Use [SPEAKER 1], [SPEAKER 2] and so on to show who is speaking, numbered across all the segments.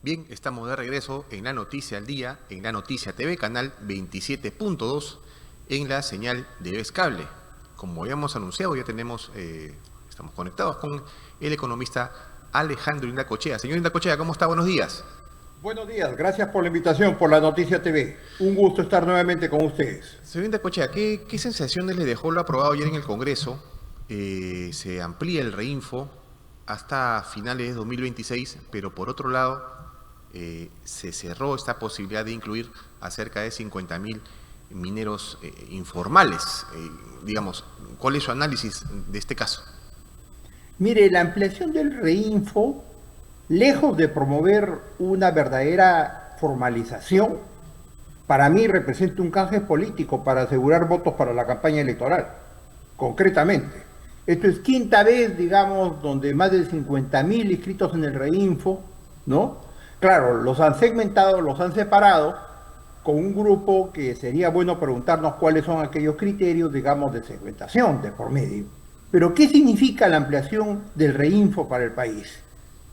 [SPEAKER 1] Bien, estamos de regreso en La Noticia al Día, en La Noticia TV, canal 27.2, en la señal de Vez Cable. Como habíamos anunciado, ya estamos conectados con el economista Alejandro Indacochea. Señor Indacochea, ¿cómo está? Buenos días.
[SPEAKER 2] Buenos días, gracias por la invitación, por La Noticia TV. Un gusto estar nuevamente con ustedes.
[SPEAKER 1] Señor Indacochea, ¿qué sensaciones le dejó lo aprobado ayer en el Congreso? Se amplía el reinfo hasta finales de 2026, pero por otro lado se cerró esta posibilidad de incluir a cerca de 50.000 mineros informales. Digamos, ¿cuál es su análisis de este caso?
[SPEAKER 2] Mire, la ampliación del reinfo, lejos de promover una verdadera formalización, para mí representa un canje político para asegurar votos para la campaña electoral, concretamente. Esto es quinta vez, digamos, donde más de 50.000 inscritos en el reinfo, ¿no? Claro, los han segmentado, los han separado con un grupo que sería bueno preguntarnos cuáles son aquellos criterios, digamos, de segmentación de por medio. Pero, ¿qué significa la ampliación del reinfo para el país?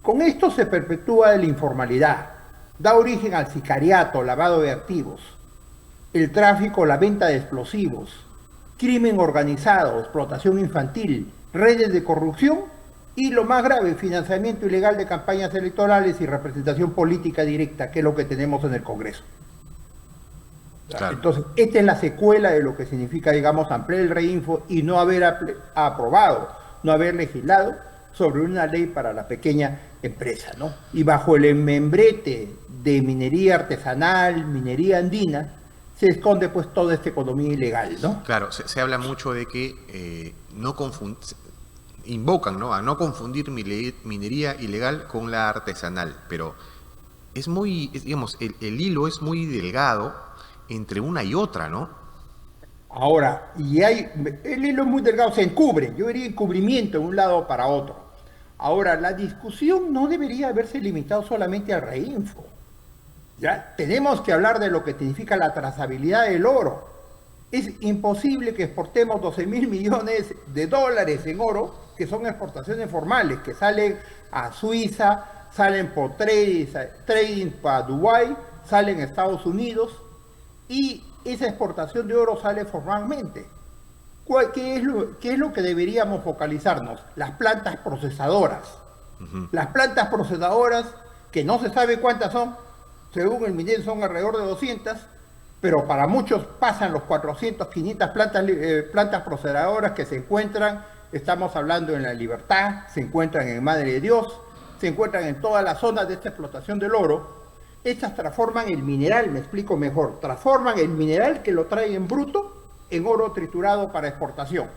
[SPEAKER 2] Con esto se perpetúa la informalidad, da origen al sicariato, lavado de activos, el tráfico, la venta de explosivos, crimen organizado, explotación infantil, redes de corrupción y lo más grave, financiamiento ilegal de campañas electorales y representación política directa, que es lo que tenemos en el Congreso.
[SPEAKER 1] Claro.
[SPEAKER 2] Entonces, esta es la secuela de lo que significa, digamos, ampliar el reinfo y no haber aprobado, no haber legislado sobre una ley para la pequeña empresa, ¿no? Y bajo el membrete de minería artesanal, minería andina, se esconde pues toda esta economía ilegal, ¿no?
[SPEAKER 1] Claro, se habla mucho de que invocan, ¿no?, a no confundir minería ilegal con la artesanal, pero digamos, el hilo es muy delgado entre una y otra, ¿no?
[SPEAKER 2] Ahora, el hilo es muy delgado, se encubre, yo diría encubrimiento de un lado para otro. Ahora, la discusión no debería haberse limitado solamente al reinfo. ¿Ya? Tenemos que hablar de lo que significa la trazabilidad del oro. Es imposible que exportemos 12.000 millones de dólares en oro, que son exportaciones formales, que salen a Suiza, salen por trading para Dubái, salen a Estados Unidos, y esa exportación de oro sale formalmente. ¿Qué es lo que deberíamos focalizarnos? Las plantas procesadoras. Las plantas procesadoras, que no se sabe cuántas son, según el MINER son alrededor de 200, pero para muchos pasan los 400, 500 plantas procesadoras que se encuentran, estamos hablando en La Libertad, se encuentran en Madre de Dios, se encuentran en todas las zonas de esta explotación del oro. Estas transforman el mineral, me explico mejor, transforman el mineral que lo traen en bruto en oro triturado para exportación.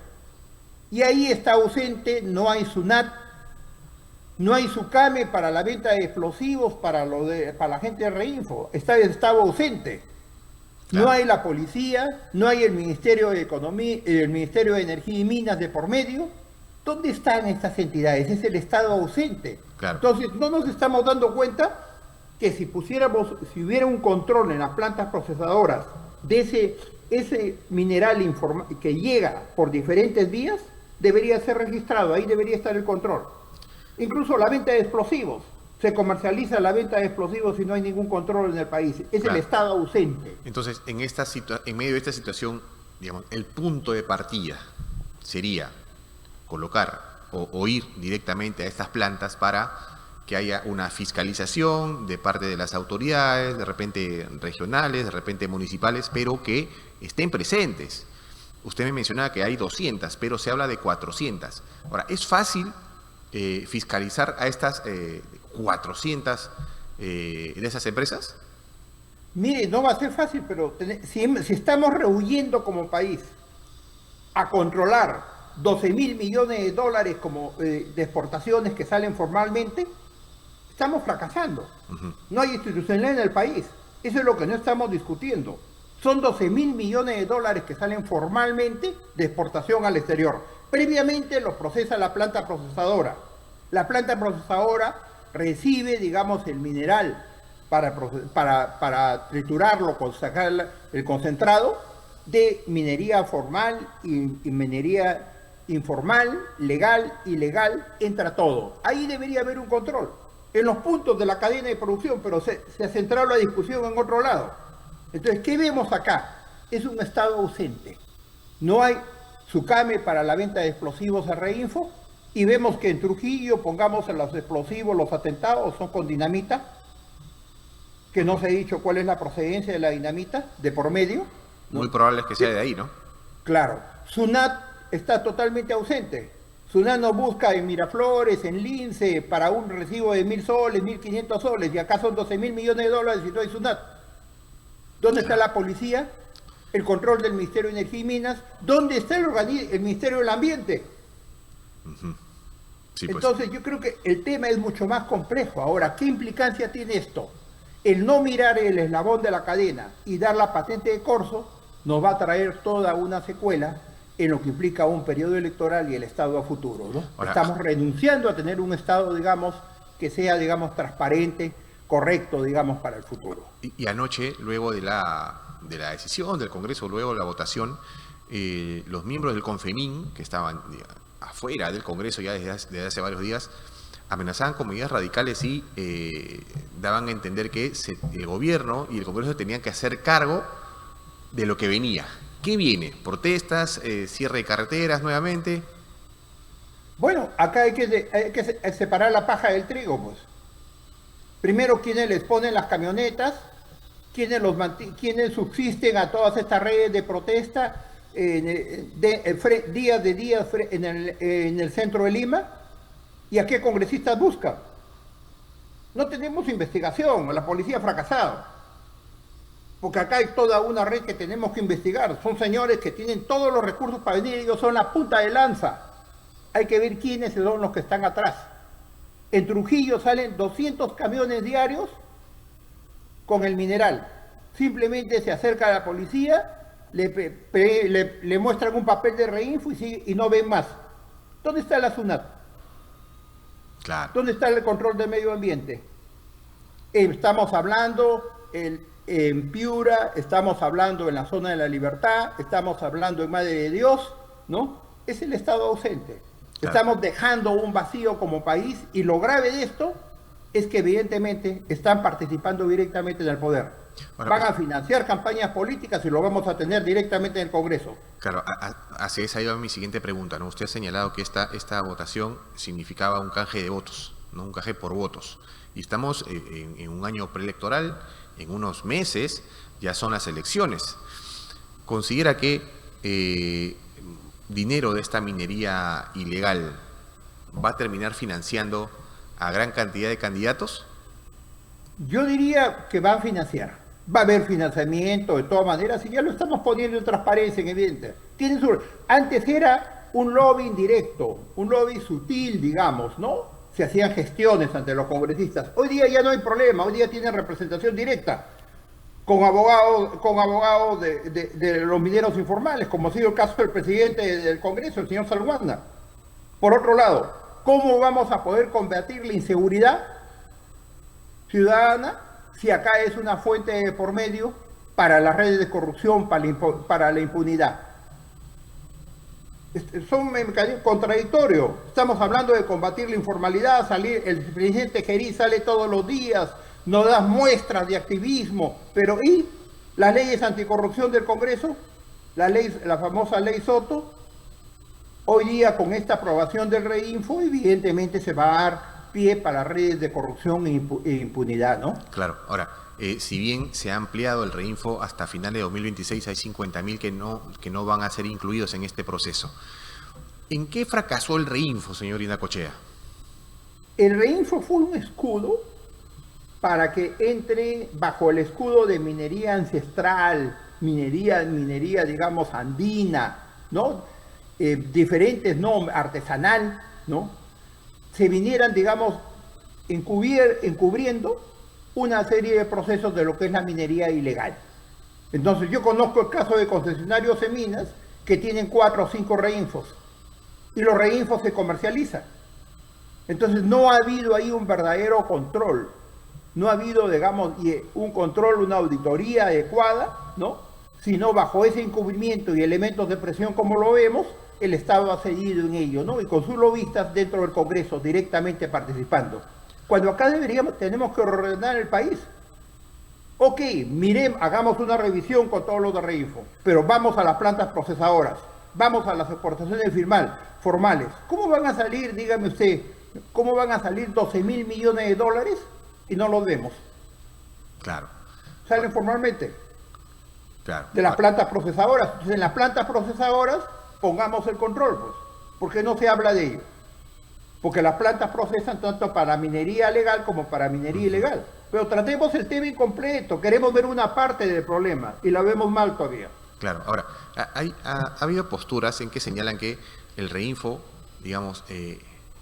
[SPEAKER 2] Y ahí está ausente, no hay SUNAT, no hay SUCAME para la venta de explosivos para la gente de reinfo, estaba ausente.
[SPEAKER 1] Claro.
[SPEAKER 2] No hay la policía, no hay el Ministerio de Economía, el Ministerio de Energía y Minas de por medio. ¿Dónde están estas entidades? Es el Estado ausente.
[SPEAKER 1] Claro.
[SPEAKER 2] Entonces, no nos estamos dando cuenta que si hubiera un control en las plantas procesadoras de ese mineral que llega por diferentes vías, debería ser registrado, ahí debería estar el control. Incluso la venta de explosivos, se comercializa la venta de explosivos y no hay ningún control en el país, es
[SPEAKER 1] Claro.
[SPEAKER 2] el Estado ausente.
[SPEAKER 1] Entonces, en medio de esta situación, digamos, el punto de partida sería colocar o ir directamente a estas plantas para que haya una fiscalización de parte de las autoridades, de repente regionales, de repente municipales, pero que estén presentes. Usted me mencionaba que hay 200, pero se habla de 400. Ahora, ¿es fácil fiscalizar a estas 400 de esas empresas?
[SPEAKER 2] Mire, no va a ser fácil, pero si estamos rehuyendo como país a controlar 12.000 millones de dólares de exportaciones que salen formalmente, estamos fracasando. No hay institucionalidad en el país. Eso es lo que no estamos discutiendo. Son 12.000 millones de dólares que salen formalmente de exportación al exterior. Previamente los procesa la planta procesadora. La planta procesadora recibe, digamos, el mineral para triturarlo, sacar el concentrado de minería formal y minería informal, legal, ilegal, entra todo. Ahí debería haber un control. en los puntos de la cadena de producción, pero se ha centrado la discusión en otro lado. Entonces, ¿qué vemos acá? Es un Estado ausente. No hay SUCAME para la venta de explosivos a Reinfo, y vemos que en Trujillo, pongamos a los explosivos, los atentados son con dinamita, que no se ha dicho cuál es la procedencia de la dinamita, de por medio, ¿no?
[SPEAKER 1] Muy probable es que sea de ahí, ¿no?
[SPEAKER 2] Claro. SUNAT está totalmente ausente. SUNAT no busca en Miraflores, en Lince, para un recibo de 1.000 soles, 1.500 soles, y acá son 12.000 millones de dólares y no hay SUNAT. ¿Dónde está la policía? El control del Ministerio de Energía y Minas. ¿Dónde está el Ministerio del Ambiente? Sí, pues. Entonces yo creo que el tema es mucho más complejo. Ahora, ¿qué implicancia tiene esto? El no mirar el eslabón de la cadena y dar la patente de corso nos va a traer toda una secuela en lo que implica un periodo electoral y el Estado a futuro, ¿no? Ahora, estamos renunciando a tener un Estado, digamos, que sea, digamos, transparente, correcto, digamos, para el futuro.
[SPEAKER 1] Y anoche, luego de la decisión del Congreso, luego de la votación, los miembros del CONFEMIN, que estaban afuera del Congreso ya desde hace varios días, amenazaban con medidas radicales y daban a entender que el gobierno y el Congreso tenían que hacer cargo de lo que venía. ¿Qué viene? ¿Protestas? ¿Cierre de carreteras nuevamente?
[SPEAKER 2] Bueno, acá hay que separar la paja del trigo, pues. Primero, ¿quiénes les ponen las camionetas? ¿Quiénes subsisten a todas estas redes de protesta días de días en el centro de Lima? ¿Y a qué congresistas buscan? No tenemos investigación, la policía ha fracasado. Porque acá hay toda una red que tenemos que investigar. Son señores que tienen todos los recursos para venir, ellos son la punta de lanza. Hay que ver quiénes son los que están atrás. En Trujillo salen 200 camiones diarios con el mineral. Simplemente se acerca a la policía, le muestran un papel de Reinfo y no ven más. ¿Dónde está la SUNAT?
[SPEAKER 1] Claro.
[SPEAKER 2] ¿Dónde está el control del medio ambiente? Estamos hablando en Piura, estamos hablando en la zona de la Libertad, estamos hablando en Madre de Dios, ¿no? Es el Estado ausente. Claro. Estamos dejando un vacío como país y lo grave de esto es que evidentemente están participando directamente en el poder. Bueno, van a financiar campañas políticas y lo vamos a tener directamente en el Congreso.
[SPEAKER 1] Claro, hacia esa iba mi siguiente pregunta, ¿no? Usted ha señalado que esta votación significaba un canje de votos, ¿no? Un canje por votos. Y estamos en un año preelectoral, en unos meses ya son las elecciones. ¿Considera que dinero de esta minería ilegal va a terminar financiando a gran cantidad de candidatos?
[SPEAKER 2] Yo diría que va a financiar. Va a haber financiamiento de todas maneras y ya lo estamos poniendo en transparencia, en evidente. Antes era un lobby indirecto, un lobby sutil, digamos, ¿no? Se hacían gestiones ante los congresistas. Hoy día ya no hay problema, hoy día tienen representación directa con abogados de los mineros informales, como ha sido el caso del presidente del Congreso, el señor Salguanda. Por otro lado, ¿cómo vamos a poder combatir la inseguridad ciudadana si acá es una fuente por medio para las redes de corrupción, para la impunidad? Son mecanismos contradictorios. Estamos hablando de combatir la informalidad, el presidente Gerí sale todos los días, nos da muestras de activismo, pero ¿y las leyes anticorrupción del Congreso? La famosa ley Soto. Hoy día, con esta aprobación del Reinfo, evidentemente se va a dar pie para redes de corrupción e impunidad, ¿no?
[SPEAKER 1] Claro. Ahora, si bien se ha ampliado el Reinfo hasta finales de 2026, hay 50.000 que no van a ser incluidos en este proceso. ¿En qué fracasó el Reinfo, señor Inacochea?
[SPEAKER 2] El Reinfo fue un escudo para que entre bajo el escudo de minería ancestral, minería, digamos, andina, ¿no? Diferentes, ¿no? Artesanal, ¿no? Se vinieran, digamos, encubriendo una serie de procesos de lo que es la minería ilegal. Entonces yo conozco el caso de concesionarios de minas que tienen 4 o 5 reinfos y los reinfos se comercializan. Entonces no ha habido ahí un verdadero control, no ha habido, digamos, un control, una auditoría adecuada, ¿no? Sino bajo ese encubrimiento y elementos de presión como lo vemos, el Estado ha cedido en ello, ¿no? Y con sus lobistas dentro del Congreso directamente participando. cuando acá tenemos que ordenar el país. Ok, hagamos una revisión con todos los de Reinfo, pero vamos a las plantas procesadoras, vamos a las exportaciones formales. ¿Cómo van a salir, dígame usted, cómo van a salir 12.000 millones de dólares y no los vemos?
[SPEAKER 1] Claro.
[SPEAKER 2] Salen formalmente.
[SPEAKER 1] Claro.
[SPEAKER 2] De las plantas procesadoras. Entonces, en las plantas procesadoras pongamos el control, pues, porque no se habla de ello. Porque las plantas procesan tanto para minería legal como para minería ilegal. Pero tratemos el tema incompleto, queremos ver una parte del problema y la vemos mal todavía.
[SPEAKER 1] Claro, ahora, ha habido posturas en que señalan que el Reinfo, digamos,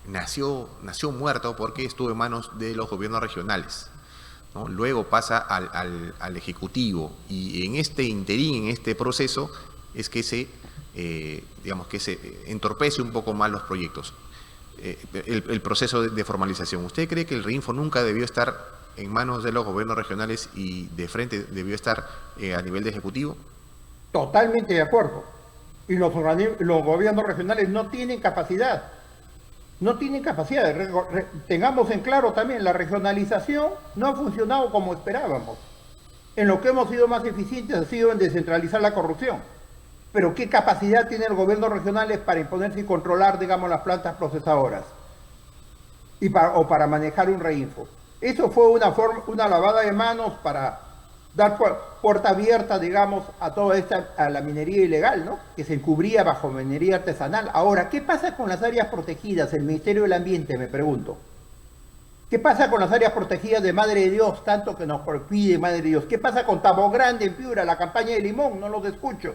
[SPEAKER 1] nació muerto porque estuvo en manos de los gobiernos regionales, ¿no? Luego pasa al Ejecutivo y en este interín, en este proceso, es que se entorpece un poco más los proyectos, el proceso de formalización. ¿Usted cree que el Reinfo nunca debió estar en manos de los gobiernos regionales y de frente debió estar a nivel de Ejecutivo?
[SPEAKER 2] Totalmente de acuerdo. Y los gobiernos regionales no tienen capacidad. No tienen capacidad. Tengamos en claro también, la regionalización no ha funcionado como esperábamos. En lo que hemos sido más eficientes ha sido en descentralizar la corrupción. Pero ¿qué capacidad tienen los gobiernos regionales para imponerse y controlar, digamos, las plantas procesadoras? O para manejar un Reinfo. Eso fue una lavada de manos para dar puerta abierta, digamos, a la minería ilegal, ¿no? Que se encubría bajo minería artesanal. Ahora, ¿qué pasa con las áreas protegidas? El Ministerio del Ambiente, me pregunto. ¿Qué pasa con las áreas protegidas de Madre de Dios, tanto que nos pide Madre de Dios? ¿Qué pasa con Tabo Grande en Piura, la campaña de limón? No los escucho.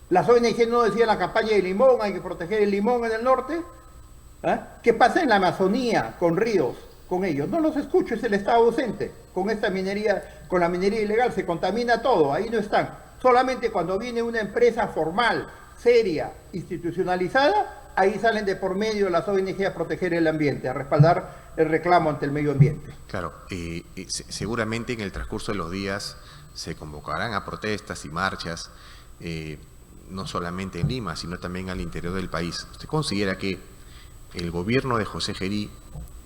[SPEAKER 2] Las ONG no decían la campaña de limón, hay que proteger el limón en el norte. ¿Qué pasa en la Amazonía, con ríos, con ellos? No los escucho, es el Estado ausente. Con esta minería, con la minería ilegal, se contamina todo, ahí no están. Solamente cuando viene una empresa formal, seria, institucionalizada, ahí salen de por medio las ONG a proteger el ambiente, a respaldar el reclamo ante el medio ambiente.
[SPEAKER 1] Claro, seguramente en el transcurso de los días se convocarán a protestas y marchas, no solamente en Lima, sino también al interior del país. ¿Usted considera que el gobierno de José Gerí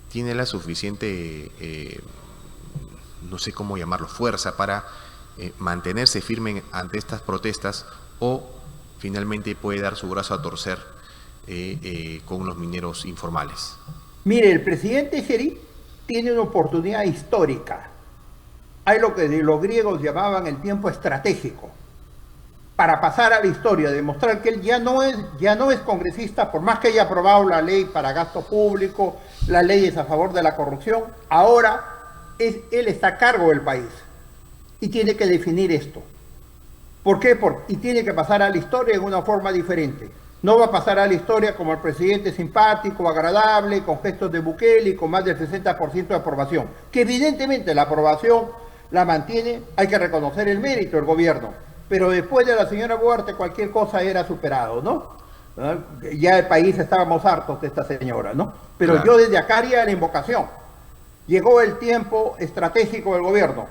[SPEAKER 1] tiene la suficiente, no sé cómo llamarlo, fuerza para mantenerse firme ante estas protestas, o finalmente puede dar su brazo a torcer con los mineros informales?
[SPEAKER 2] Mire, el presidente Gerí tiene una oportunidad histórica. Hay lo que los griegos llamaban el tiempo estratégico, para pasar a la historia, demostrar que él ya no es congresista, por más que haya aprobado la ley para gasto público, las leyes a favor de la corrupción. Ahora él está a cargo del país y tiene que definir esto. ¿Por qué? Y tiene que pasar a la historia en una forma diferente. No va a pasar a la historia como el presidente simpático, agradable, con gestos de Bukele y con más del 60% de aprobación. Que evidentemente la aprobación la mantiene, hay que reconocer el mérito del gobierno. Pero después de la señora Boluarte cualquier cosa era superado, ¿no? Ya el país estábamos hartos de esta señora, ¿no? Pero claro, yo desde acá haría la invocación. Llegó el tiempo estratégico del gobierno.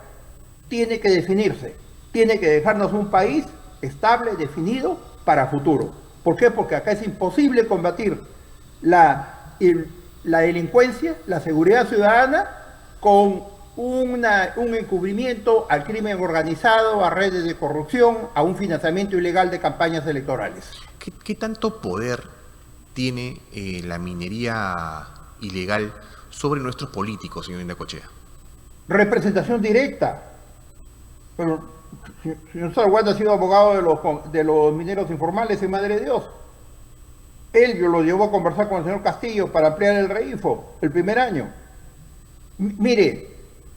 [SPEAKER 2] Tiene que definirse. Tiene que dejarnos un país estable, definido, para futuro. ¿Por qué? Porque acá es imposible combatir la delincuencia, la seguridad ciudadana, con un encubrimiento al crimen organizado, a redes de corrupción, a un financiamiento ilegal de campañas electorales.
[SPEAKER 1] ¿Qué tanto poder tiene la minería ilegal sobre nuestros políticos, señor Indacochea?
[SPEAKER 2] Representación directa. Pero señor Salguanda ha sido abogado de los mineros informales en Madre de Dios. Él lo llevó a conversar con el señor Castillo para ampliar el Reinfo el primer año. Mire,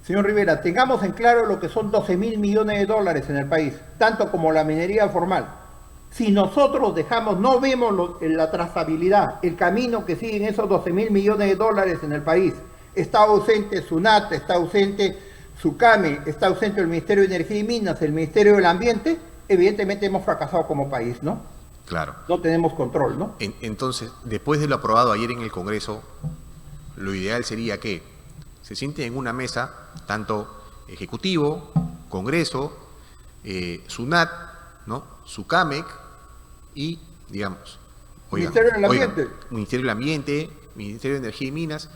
[SPEAKER 2] señor Rivera, tengamos en claro lo que son 12.000 millones de dólares en el país, tanto como la minería formal. Si nosotros no vemos la trazabilidad, el camino que siguen esos 12.000 millones de dólares en el país, está ausente SUNAT, está ausente SUCAME, está ausente el Ministerio de Energía y Minas, el Ministerio del Ambiente, evidentemente hemos fracasado como país, ¿no?
[SPEAKER 1] Claro.
[SPEAKER 2] No tenemos control, ¿no?
[SPEAKER 1] Entonces, después de lo aprobado ayer en el Congreso, lo ideal sería que se sienten en una mesa, tanto Ejecutivo, Congreso, SUNAT, ¿no? SUCAMEC y, digamos,
[SPEAKER 2] Ministerio del Ambiente.
[SPEAKER 1] Ministerio del Ambiente, Ministerio de Energía y Minas,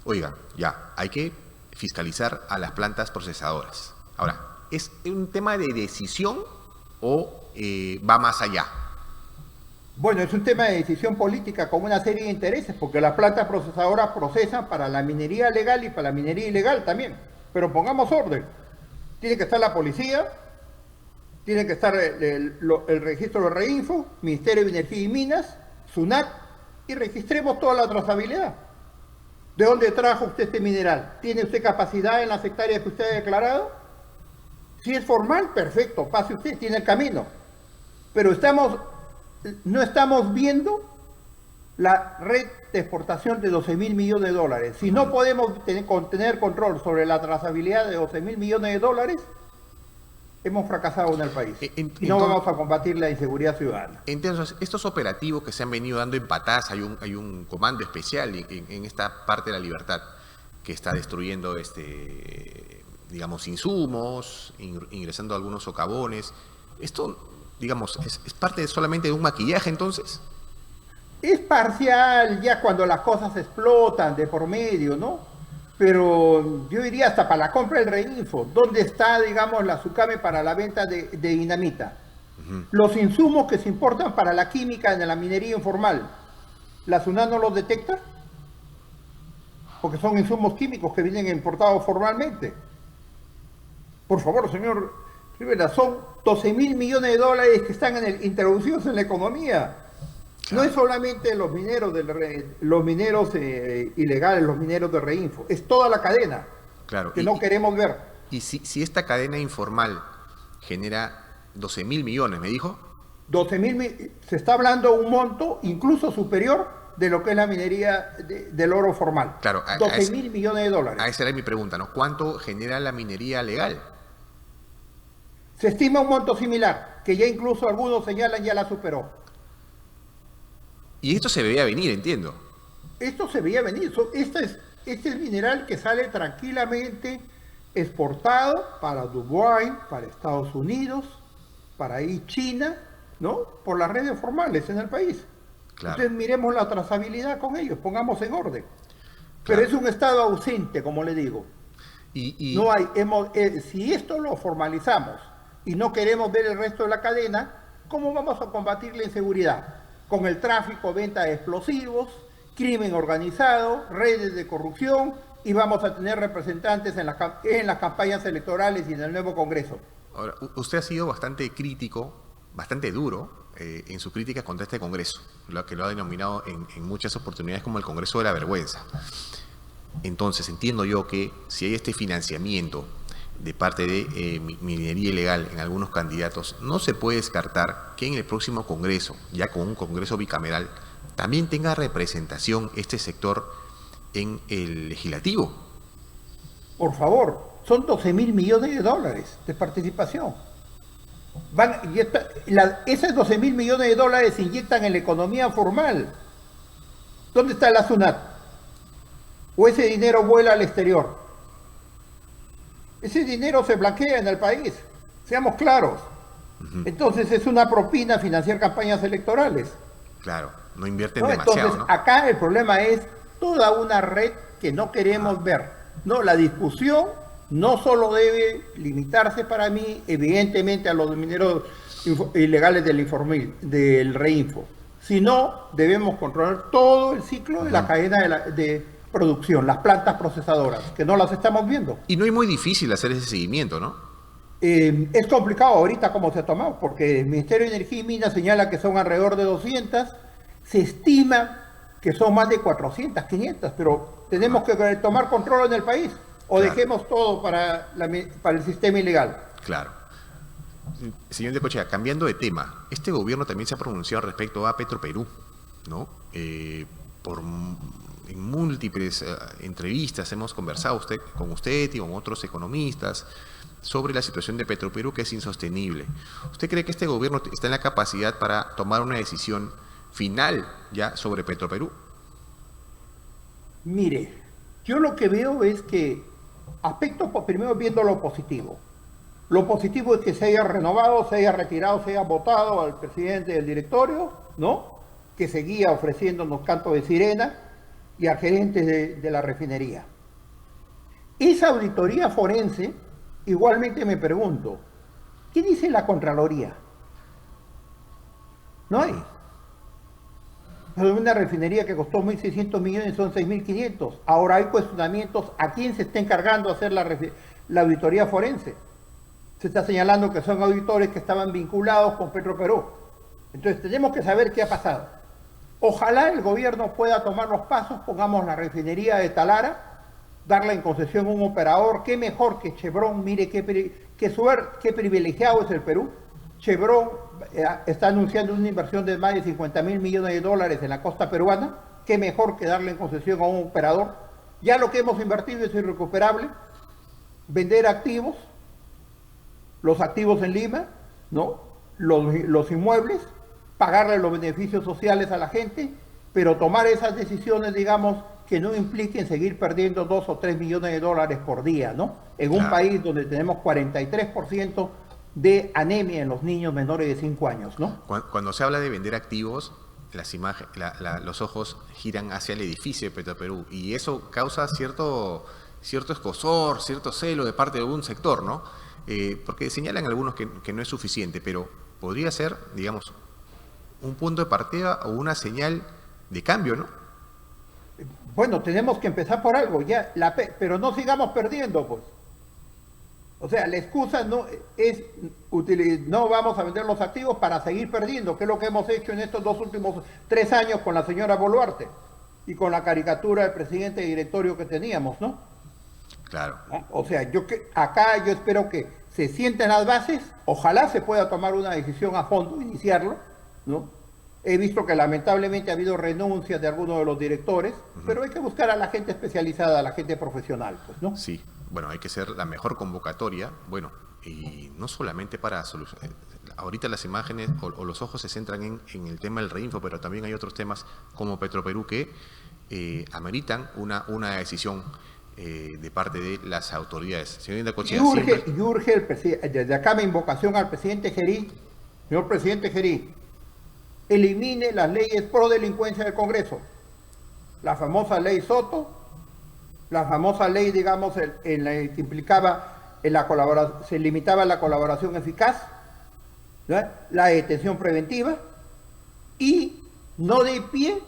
[SPEAKER 1] oiga, ya, hay que fiscalizar a las plantas procesadoras. Ahora, ¿es un tema de decisión o va más allá?
[SPEAKER 2] Bueno, es un tema de decisión política con una serie de intereses, porque las plantas procesadoras procesan para la minería legal y para la minería ilegal también. Pero pongamos orden. Tiene que estar la policía, tiene que estar el registro de Reinfo, Ministerio de Energía y Minas, SUNAT, y registremos toda la trazabilidad. ¿De dónde trajo usted este mineral? ¿Tiene usted capacidad en las hectáreas que usted ha declarado? Si es formal, perfecto, pase usted, tiene el camino. Pero no estamos viendo la red de exportación de 12.000 millones de dólares. Si no podemos tener control sobre la trazabilidad de 12.000 millones de dólares, hemos fracasado en el país. Y no vamos a combatir la inseguridad ciudadana.
[SPEAKER 1] Entonces, estos operativos que se han venido dando en Patás, hay un comando especial en esta parte de la libertad que está destruyendo, digamos, insumos, ingresando algunos socavones. Esto, digamos, es parte solamente de un maquillaje, entonces.
[SPEAKER 2] Es parcial ya cuando las cosas explotan de por medio, ¿no? Pero yo diría hasta para la compra del Reinfo. ¿Dónde está, digamos, la SUCAME para la venta de dinamita? Los insumos que se importan para la química en la minería informal, ¿la SUNAT no los detecta? Porque son insumos químicos que vienen importados formalmente. Por favor, señor Rivera, son 12.000 millones de dólares que están introducidos en la economía. No es solamente los mineros ilegales, los mineros de Reinfo, es toda la cadena que no queremos ver.
[SPEAKER 1] Y si esta cadena informal genera 12.000 millones, ¿me dijo?
[SPEAKER 2] 12.000, se está hablando de un monto incluso superior de lo que es la minería del oro formal.
[SPEAKER 1] Claro,
[SPEAKER 2] 12.000 millones de dólares.
[SPEAKER 1] Esa era mi pregunta, ¿no? ¿Cuánto genera la minería legal?
[SPEAKER 2] Se estima un monto similar, que ya incluso algunos señalan ya la superó.
[SPEAKER 1] Y esto se veía venir, entiendo.
[SPEAKER 2] Esto se veía venir. Este es mineral que sale tranquilamente exportado para Dubái, para Estados Unidos, para ahí China, ¿no? Por las redes formales en el país. Claro. Entonces miremos la trazabilidad con ellos, pongamos en orden. Claro. Pero es un estado ausente, como le digo. No hay, si esto lo formalizamos y no queremos ver el resto de la cadena, ¿cómo vamos a combatir la inseguridad? Con el tráfico, venta de explosivos, crimen organizado, redes de corrupción, y vamos a tener representantes en las campañas electorales y en el nuevo Congreso.
[SPEAKER 1] Ahora, usted ha sido bastante crítico, bastante duro en su crítica contra este Congreso, lo que lo ha denominado en muchas oportunidades como el Congreso de la Vergüenza. Entonces, entiendo yo que si hay este financiamiento de parte de minería ilegal en algunos candidatos, no se puede descartar que en el próximo Congreso, ya con un Congreso bicameral, también tenga representación este sector en el legislativo.
[SPEAKER 2] Por favor, son 12.000 millones de dólares de participación. Esos 12.000 millones de dólares se inyectan en la economía formal. ¿Dónde está la SUNAT? ¿O ese dinero vuela al exterior? Ese dinero se blanquea en el país, seamos claros. Entonces es una propina financiar campañas electorales.
[SPEAKER 1] Claro, no invierten demasiado.
[SPEAKER 2] Entonces, acá el problema es toda una red que no queremos ver. No, la discusión no solo debe limitarse para mí, evidentemente, a los mineros ilegales del Reinfo, sino debemos controlar todo el ciclo de la cadena de producción, las plantas procesadoras, que no las estamos viendo.
[SPEAKER 1] Y no es muy difícil hacer ese seguimiento, ¿no?
[SPEAKER 2] Es complicado ahorita como se ha tomado, porque el Ministerio de Energía y Minas señala que son alrededor de 200, se estima que son más de 400, 500, pero tenemos que tomar control en el país, o claro, dejemos todo para el sistema ilegal.
[SPEAKER 1] Claro. Señor Necochea, cambiando de tema, este gobierno también se ha pronunciado respecto a Petroperú, ¿no? En múltiples entrevistas hemos conversado con usted y con otros economistas sobre la situación de Petroperú, que es insostenible. ¿Usted cree que este gobierno está en la capacidad para tomar una decisión final ya sobre Petroperú?
[SPEAKER 2] Mire, yo lo que veo es que primero viendo lo positivo. Lo positivo es que se haya renovado, se haya retirado, se haya votado al presidente del directorio, ¿no? Que seguía ofreciéndonos canto de sirena. y al gerente de la refinería. Esa auditoría forense, igualmente me pregunto, ¿qué dice la Contraloría? No hay. Una refinería que costó 1.600 millones son 6.500. Ahora hay cuestionamientos a quién se está encargando de hacer la auditoría forense. Se está señalando que son auditores que estaban vinculados con Petroperú. Entonces tenemos que saber qué ha pasado. Ojalá el gobierno pueda tomar los pasos, pongamos la refinería de Talara, darla en concesión a un operador, qué mejor que Chevron, mire qué privilegiado es el Perú. Chevron está anunciando una inversión de más de 50.000 millones de dólares en la costa peruana, qué mejor que darle en concesión a un operador. Ya lo que hemos invertido es irrecuperable, vender activos, los activos en Lima, ¿no? Los inmuebles, pagarle los beneficios sociales a la gente, pero tomar esas decisiones, digamos, que no impliquen seguir perdiendo 2 o 3 millones de dólares por día, ¿no? En un país donde tenemos 43% de anemia en los niños menores de 5 años, ¿no?
[SPEAKER 1] Cuando se habla de vender activos, los ojos giran hacia el edificio de Petroperú y eso causa cierto escozor, cierto celo de parte de algún sector, ¿no? Porque señalan algunos que no es suficiente, pero podría ser, digamos, un punto de partida o una señal de cambio, ¿no?
[SPEAKER 2] Bueno, tenemos que empezar por algo, ya, pero no sigamos perdiendo, pues. O sea, la excusa no es no vamos a vender los activos para seguir perdiendo, que es lo que hemos hecho en estos 2 últimos 3 años con la señora Boluarte y con la caricatura del presidente de directorio que teníamos, ¿no?
[SPEAKER 1] Claro.
[SPEAKER 2] O sea, acá yo espero que se sienten las bases, ojalá se pueda tomar una decisión a fondo, iniciarlo, ¿no? He visto que lamentablemente ha habido renuncias de algunos de los directores, pero hay que buscar a la gente especializada, a la gente profesional, pues, ¿no?
[SPEAKER 1] Sí, bueno, hay que ser la mejor convocatoria, bueno, y no solamente para solucionar. Ahorita las imágenes o los ojos se centran en el tema del reinfo, pero también hay otros temas como Petroperú que ameritan una decisión de parte de las autoridades. Señor Indacochea,
[SPEAKER 2] y urge desde acá mi invocación al presidente Gerí, señor presidente Gerí, elimine las leyes pro delincuencia del Congreso, la famosa ley Soto, la famosa ley, digamos, en la que implicaba en la colaboración, se limitaba la colaboración eficaz, ¿no? La detención preventiva, y no dé pie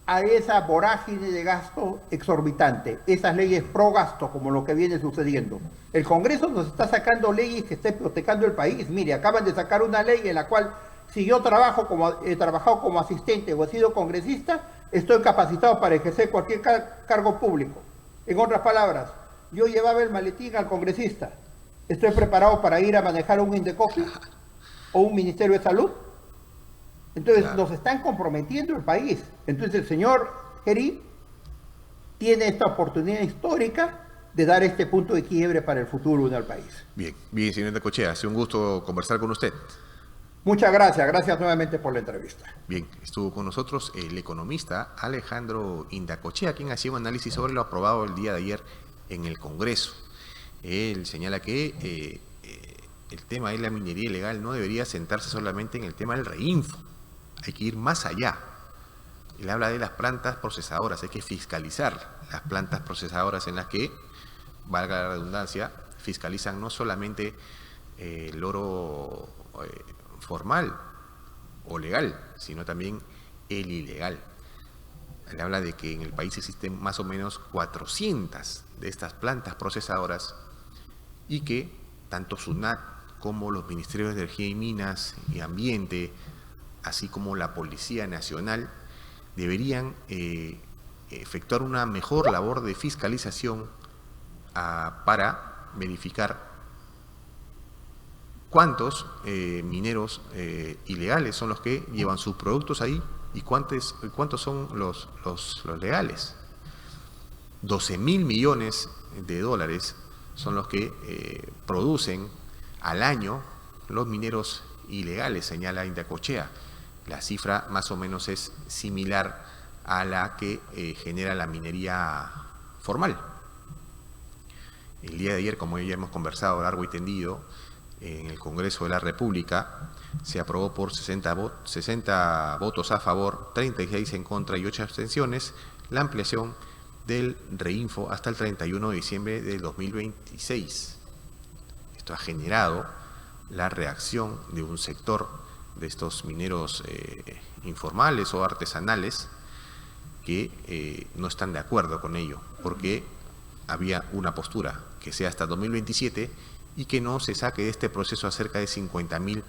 [SPEAKER 2] a esa vorágine de gasto exorbitante, esas leyes pro gasto, como lo que viene sucediendo. El Congreso nos está sacando leyes que estén hipotecando el país. Mire, acaban de sacar una ley en la cual, si yo he trabajado como asistente o he sido congresista, estoy capacitado para ejercer cualquier cargo público. En otras palabras, yo llevaba el maletín al congresista. ¿Estoy preparado para ir a manejar un Indecopi o un Ministerio de Salud? Entonces, claro, nos están comprometiendo el país. Entonces, el señor Gerí tiene esta oportunidad histórica de dar este punto de quiebre para el futuro del país.
[SPEAKER 1] Bien, señor Indacochea, ha sido un gusto conversar con usted.
[SPEAKER 2] Muchas gracias nuevamente por la entrevista.
[SPEAKER 1] Bien, estuvo con nosotros el economista Alejandro Indacochea, quien hacía un análisis sobre lo aprobado el día de ayer en el Congreso. Él señala que el tema de la minería ilegal no debería sentarse solamente en el tema del reinfo, hay que ir más allá. Él habla de las plantas procesadoras, hay que fiscalizar las plantas procesadoras en las que, valga la redundancia, fiscalizan no solamente el oro formal o legal, sino también el ilegal. Él habla de que en el país existen más o menos 400 de estas plantas procesadoras y que tanto SUNAT como los Ministerios de Energía y Minas y Ambiente, así como la Policía Nacional, deberían efectuar una mejor labor de fiscalización para verificar cuántos mineros ilegales son los que llevan sus productos ahí y cuántos son los legales. 12.000 millones de dólares son los que producen al año los mineros ilegales, señala Indacochea. La cifra más o menos es similar a la que genera la minería formal. El día de ayer, como ya hemos conversado largo y tendido, en el Congreso de la República se aprobó por 60 votos a favor, 36 en contra y 8 abstenciones la ampliación del Reinfo hasta el 31 de diciembre del 2026. Esto ha generado la reacción de un sector de estos mineros informales o artesanales que no están de acuerdo con ello, porque había una postura que sea hasta 2027 y que no se saque de este proceso a cerca de 50.000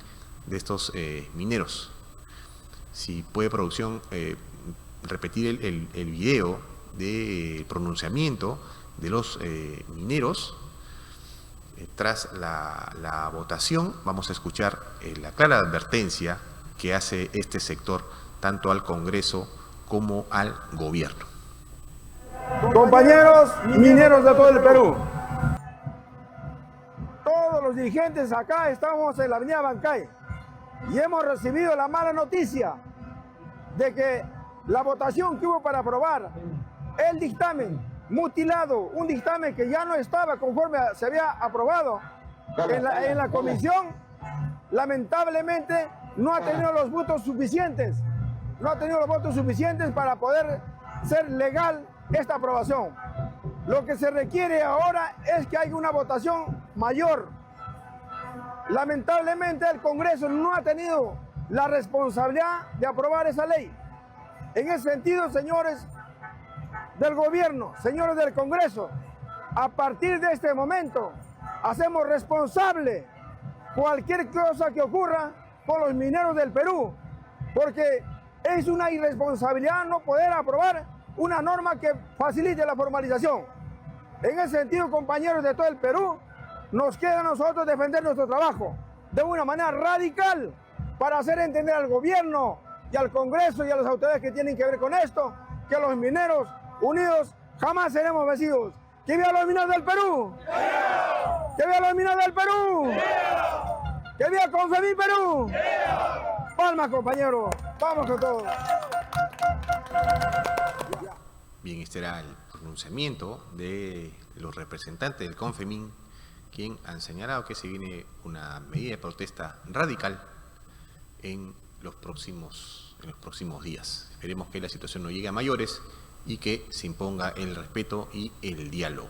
[SPEAKER 1] de estos mineros. Si puede producción repetir el video de pronunciamiento de los mineros. Tras la votación vamos a escuchar la clara advertencia que hace este sector tanto al Congreso como al gobierno.
[SPEAKER 3] Compañeros mineros de todo el Perú, todos los dirigentes acá estamos en la avenida Bancay y hemos recibido la mala noticia de que la votación que hubo para aprobar el dictamen mutilado, un dictamen que ya no estaba conforme se había aprobado en la comisión, lamentablemente no ha tenido los votos suficientes, para poder ser legal esta aprobación. Lo que se requiere ahora es que haya una votación mayor. Lamentablemente el Congreso no ha tenido la responsabilidad de aprobar esa ley. En ese sentido, señores del gobierno, señores del Congreso, a partir de este momento hacemos responsable cualquier cosa que ocurra con los mineros del Perú, porque es una irresponsabilidad no poder aprobar una norma que facilite la formalización. En ese sentido, compañeros de todo el Perú, nos queda a nosotros defender nuestro trabajo de una manera radical para hacer entender al gobierno y al Congreso y a las autoridades que tienen que ver con esto, que los mineros unidos jamás seremos vencidos. ¡Que viva los mineros del Perú! ¡Que viva los mineros del Perú! ¡Que viva Confemín Perú! ¡Palmas, compañeros! ¡Vamos con todo!
[SPEAKER 1] Bien, este era el pronunciamiento de los representantes del Confemín, quien han señalado que se viene una medida de protesta radical en los próximos días. Esperemos que la situación no llegue a mayores y que se imponga el respeto y el diálogo.